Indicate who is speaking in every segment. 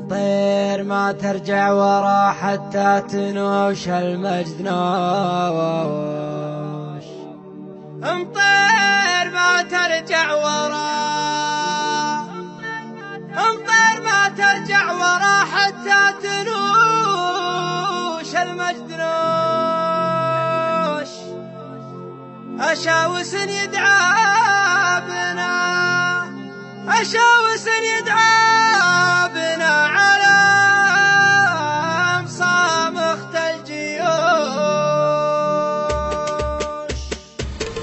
Speaker 1: طير ما ترجع ورا حتى تنوش المجد نوش. امطير ما ترجع ورا، امطير ما ترجع ورا حتى تنوش المجد نوش. أشاوس يدعى بنا، أشاوس يدعى بنا على مصامخة الجيوش.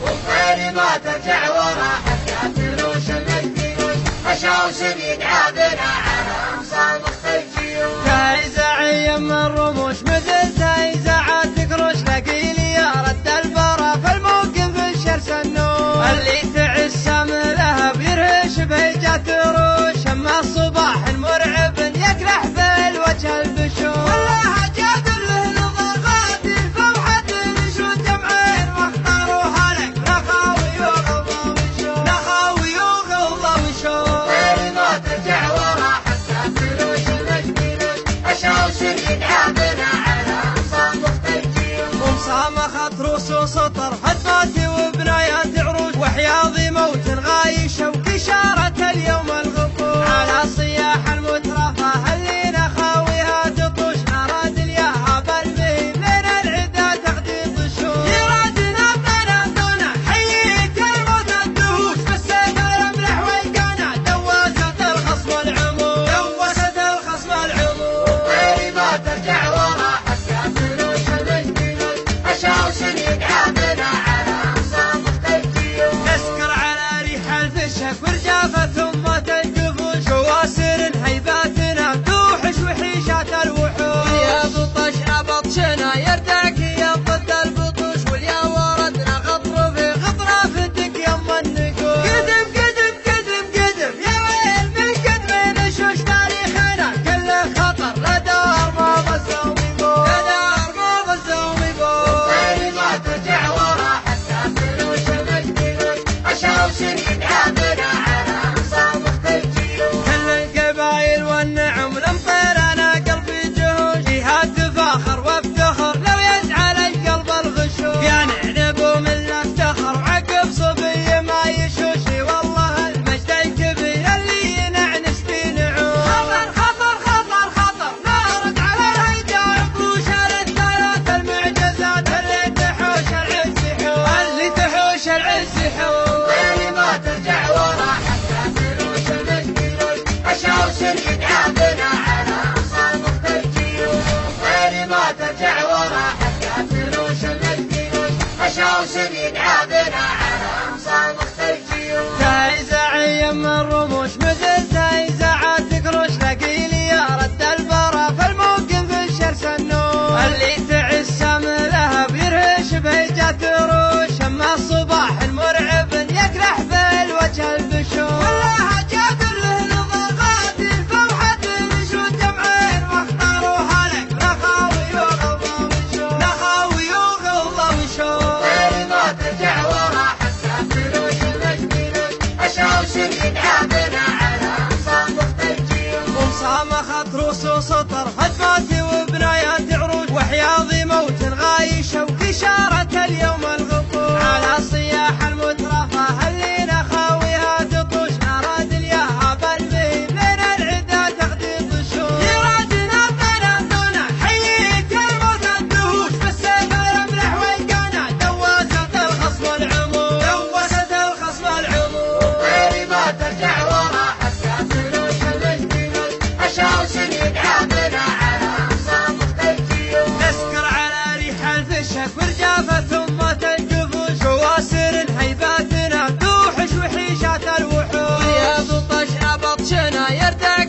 Speaker 2: والطير ما ترجع ورا حتى تنوش المجد نوش. أشاوس يدعى بنا على مصامخة الجيوش.
Speaker 1: تايزع يم الرموش مثل تايزعات تكرش، لقيلي يا رد البرا في الموقف الشرس النوش. اللي تعس لهب يرهش بهجة تروش، اما الصباح المرعب يكلح في الوجه البشوش. والله جاب له نظر غادي فرحة نشوت جمعين واختاروها لك نخاوي وغلظة وشوش، نخاوي وغلظة وشوش.
Speaker 2: والطير ما ترجع ورا حتى تنوش المجد نوش. أشاوس يدعى بنا على مصامخة الجيوش.
Speaker 1: ومصامخة روس وسطر هدماتي وبنايات عروش، وحياضي موت غايشة وكشارة اليوم الغفوش. على صياح المترفة اللي نخاويها تطوش، أراد الياها بالبهيم لين العدا تغدي طشوش. يرادنا بنادونا حييك الموت الدهوش، بالسيف الأملح والقنا دوست الخصم العموش، دوست الخصم العموش.
Speaker 2: والطير ما ترجع ورا حتى تنوش المجد نوش. أشاوس يدعى بنا على مصامخة الجيوش.
Speaker 1: نسكر على ريح الفشك ورجافة أمة الجفوش، شواسر هيباتنا توحش وحيشات الوحوش. يا بطش أبطشنا يرداك يا ضد البطوش، واليا وردنا غطر في غطرة فتك يم النقوش. قدم قدم قدم قدم يا ويل من قدم نشوش، تاريخنا كله خطر لدار ما غزة وميبوش، لدار ما غزة وميبوش.
Speaker 2: والطير ما ترجع ورا حتى تنوش المجد نوش. أشاوس يدعى بنا على مصامخة الجيوش.
Speaker 1: كل القبايل والنعم الامطير انا قلبي جهوش، فيها تفاخر وافتخر لو يزعل القلب الغشوش. يا نعنب ومن افتخر عقب صبي ما يشوش، والله المجد الكبير اللي ينعنس في نعوش. خطر خطر خطر خطر نارد على الهيجا عبوش، الثلاث المعجزات اللي تحوش العز حوش، اللي تحوش العز حوش.
Speaker 2: والطير ما ترجع ورا حتى تنوش المجد نوش. أشاوس يدعى بنا على مصامخة الجيوش. والطير ما ترجع ورا حتى تنوش المجد نوش. أشاوس يدعى بنا على مصامخة الجيوش.
Speaker 1: تايزع يم الرموش مثل تايزعات تكرش، لقيلي يا رد البرا في الموقف الشرس النوش. اللي تعس لهب يرهش بهجة تروش، اما الصباح المرعب يكلح في الوجه البشوش. والله جاب له نظر غادي فرحة نشوت جمعين واختاروها لك نخاوي وغلظة وشوش، نخاوي وغلظة وشوش.
Speaker 2: والطير ما ترجع ورا حتى تنوش المجد نوش. أشاوس يدعى بنا على مصامخة الجيوش.
Speaker 1: ومصامخة روس وسطر هدماتي وبنايات عروش، وحياضي موت غايشة وكشارة اليوم الغفوش. على صياح المترفة اللي نخاويها تطوش، أراد الياها بالبهيم لين العدا تغدي طشوش. يرادنا بنادونا حييك الموت الدهوش، بالسيف الأملح والقنا دوست الخصم العموش، دوست الخصم العموش.
Speaker 2: والطير ما ترجع ورا حتى تنوش المجد نوش. أشاوس يدعى بنا على مصامخة الجيوش.
Speaker 1: نسكر على ريح الفشك ورجافة أمة الجفوش، شواسر هيباتنا توحش وحيشات الوحوش. يا بطش أبطشنا يرداك